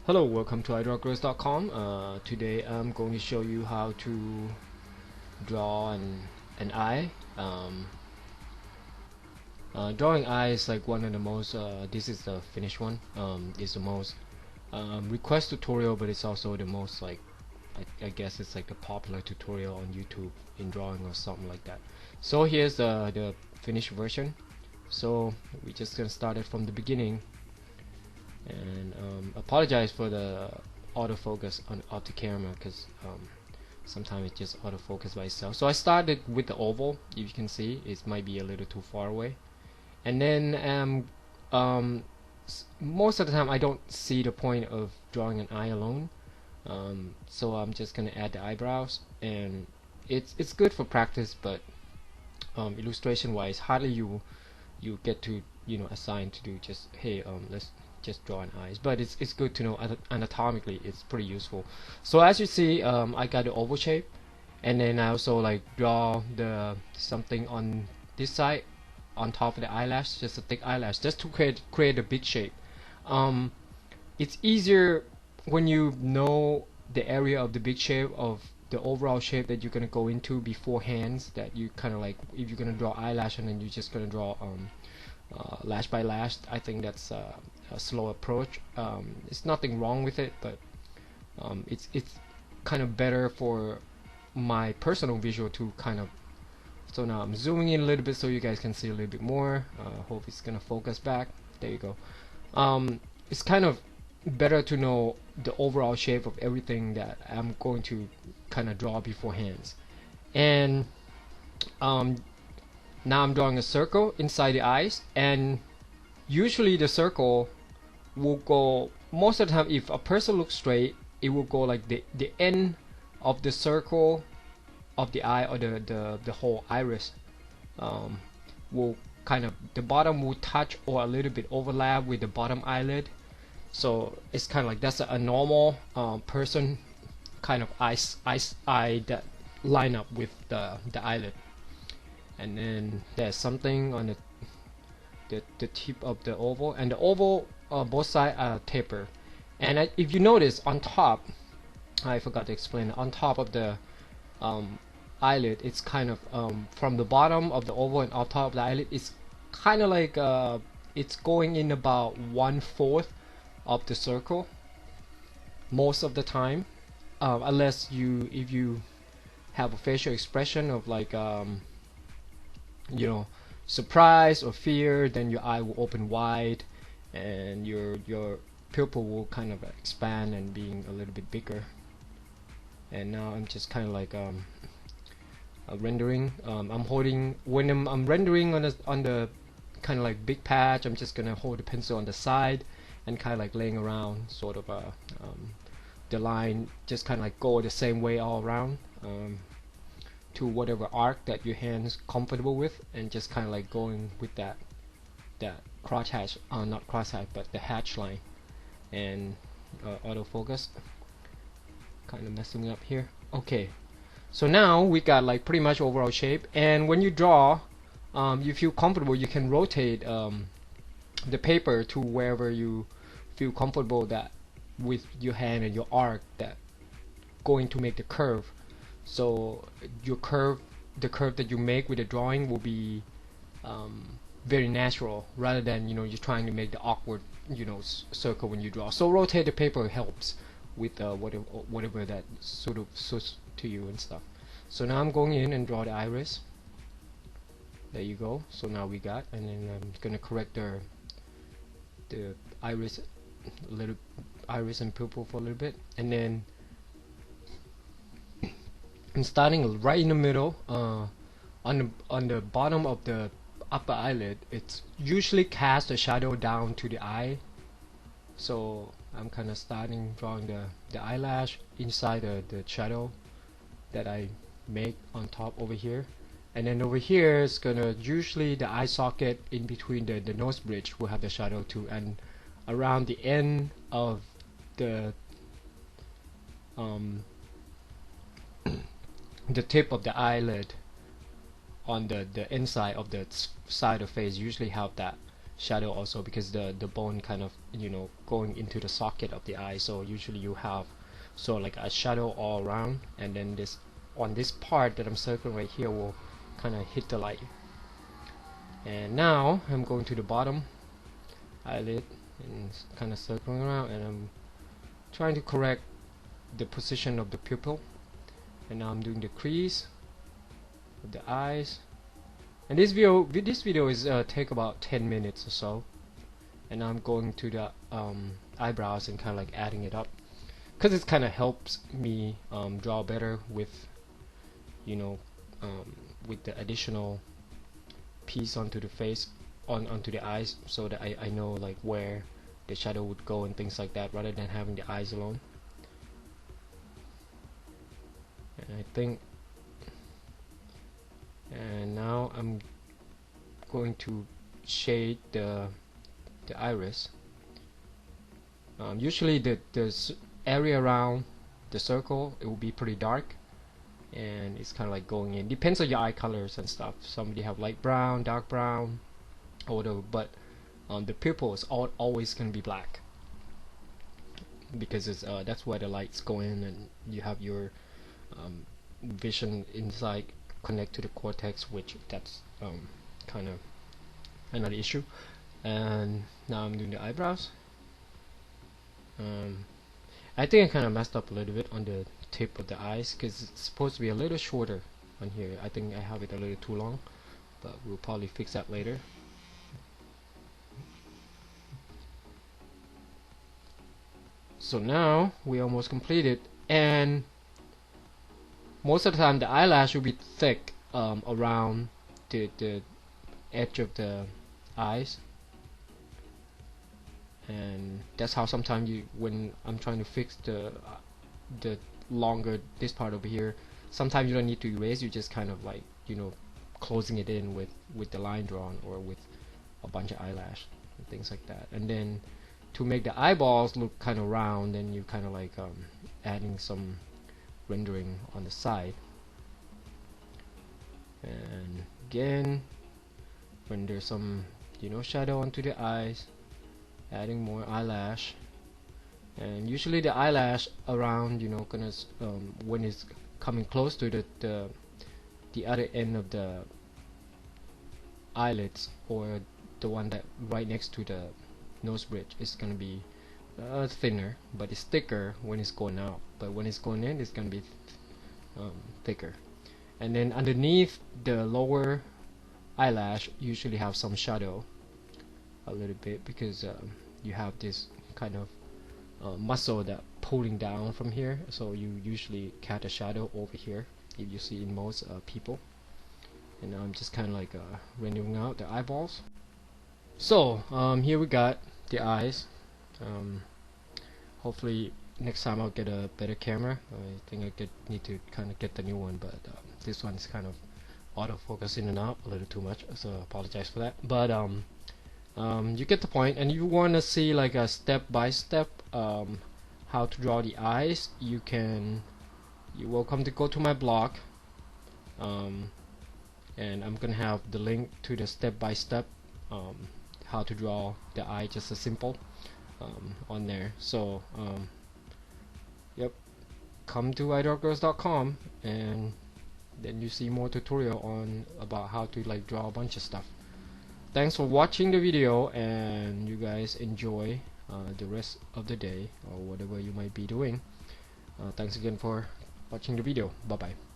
Hello, welcome to iDrawGirls.com. Today I'm going to show you how to draw an eye. Drawing eye is like one of the most, this is the finished one, is the most request tutorial, but it's also the most like, I guess it's like the popular tutorial on YouTube in drawing or something like that. So here's the finished version. So we're just gonna start it from the beginning. And apologize for the autofocus on the camera because sometimes it just autofocus by itself. So I started with the oval. If you can see, it might be a little too far away. And then most of the time I don't see the point of drawing an eye alone. So I'm just gonna add the eyebrows, and it's good for practice, but illustration wise, hardly you get to assign to do just hey let's just draw an eyes, but it's good to know anatomically it's pretty useful. So as you see, I got the oval shape, and then I also like draw the something on this side on top of the eyelash, just a thick eyelash, just to create a big shape. It's easier when you know the area of the big shape of the overall shape that you're gonna go into beforehand, that you kind of like, if you're gonna draw eyelash and then you're just gonna draw lash by lash, I think that's a slow approach. It's nothing wrong with it, but it's kind of better for my personal visual to kind of. So now I'm zooming in a little bit so you guys can see a little bit more. Hope it's gonna focus back. There you go. It's kind of better to know the overall shape of everything that I'm going to kind of draw beforehand. And now I'm drawing a circle inside the eyes, and usually the circle will go, most of the time if a person looks straight, it will go like the end of the circle of the eye, or the whole iris will kind of, the bottom will touch or a little bit overlap with the bottom eyelid. So it's kind of like that's a normal person kind of eye that line up with the eyelid. And then there's something on the tip of the oval, and the oval both sides are taper. And if you notice on top, I forgot to explain, on top of the eyelid, it's kind of from the bottom of the oval and on top of the eyelid, it's kind of like it's going in about 1/4 of the circle most of the time, unless if you have a facial expression of like surprise or fear, then your eye will open wide and your pupil will kind of expand and being a little bit bigger. And now I'm just kind of like rendering. I'm holding, when I'm rendering on the kind of like big patch, I'm just gonna hold the pencil on the side and kind of like laying around sort of the line, just kind of like go the same way all around to whatever arc that your hand's comfortable with, and just kind of like going with that cross hatch, not cross hatch, but the hatch line. And autofocus kind of messing me up here. Okay, so now we got like pretty much overall shape, and when you draw, you feel comfortable, you can rotate the paper to wherever you feel comfortable that with your hand and your arc that going to make the curve. So your curve, the curve that you make with the drawing will be very natural, rather than you're trying to make the awkward circle when you draw. So rotate the paper helps with whatever that sort of suits to you and stuff. So now I'm going in and draw the iris. There you go. So now we got, and then I'm gonna correct the iris, little iris and pupil for a little bit, and then I'm starting right in the middle, on the bottom of the upper eyelid. It's usually cast a shadow down to the eye. So I'm kind of starting drawing the eyelash inside the shadow that I make on top over here. And then over here it's gonna, usually the eye socket in between the nose bridge will have the shadow too, and around the end of the the tip of the eyelid on the inside of the side of face usually have that shadow also, because the bone kind of, you know, going into the socket of the eye. So usually you have sort of like a shadow all around, and then this on this part that I'm circling right here will kind of hit the light. And now I'm going to the bottom eyelid and kind of circling around, and I'm trying to correct the position of the pupil. And now I'm doing the crease of the eyes. And this video is take about 10 minutes or so. And now I'm going to the eyebrows and kind of like adding it up, because it kind of helps me draw better with, you know, with the additional piece onto the face, onto the eyes, so that I know like where the shadow would go and things like that, rather than having the eyes alone. And I think, and now I'm going to shade the iris. Usually the area around the circle, it will be pretty dark, and it's kind of like going in. Depends on your eye colors and stuff. Somebody have light brown, dark brown, or whatever, but the pupil is always going to be black, because it's that's where the lights go in, and you have your vision inside connect to the cortex, which that's kind of another issue. And now I'm doing the eyebrows. I think I kind of messed up a little bit on the tip of the eyes, because it's supposed to be a little shorter on here. I think I have it a little too long, but we'll probably fix that later. So now we almost completed, and most of the time the eyelash will be thick around the edge of the eyes, and that's how sometimes when I'm trying to fix the longer this part over here, sometimes you don't need to erase, you just kind of like, you know, closing it in with the line drawn, or with a bunch of eyelash and things like that. And then to make the eyeballs look kind of round, then you kind of like adding some rendering on the side, and again render some, you know, shadow onto the eyes, adding more eyelash. And usually the eyelash around, you know, gonna when it's coming close to the other end of the eyelids, or the one that right next to the nose bridge, is gonna be thinner, but it's thicker when it's going out. But when it's going in, it's gonna be thicker. And then underneath the lower eyelash, usually have some shadow a little bit, because you have this kind of muscle that pulling down from here, so you usually catch a shadow over here, if you see in most people. And now I'm just kind of like rendering out the eyeballs. So here we got the eyes. Hopefully next time I'll get a better camera. I think I need to kind of get the new one, but this one is kind of autofocus in and out a little too much, so I apologize for that. But you get the point. And you want to see like a step-by-step how to draw the eyes, you're welcome to go to my blog, and I'm gonna have the link to the step-by-step how to draw the eye, just a simple on there. So yep, come to iDrawGirls.com, and then you see more tutorial on about how to like draw a bunch of stuff. Thanks for watching the video, and you guys enjoy the rest of the day, or whatever you might be doing. Thanks again for watching the video. Bye bye.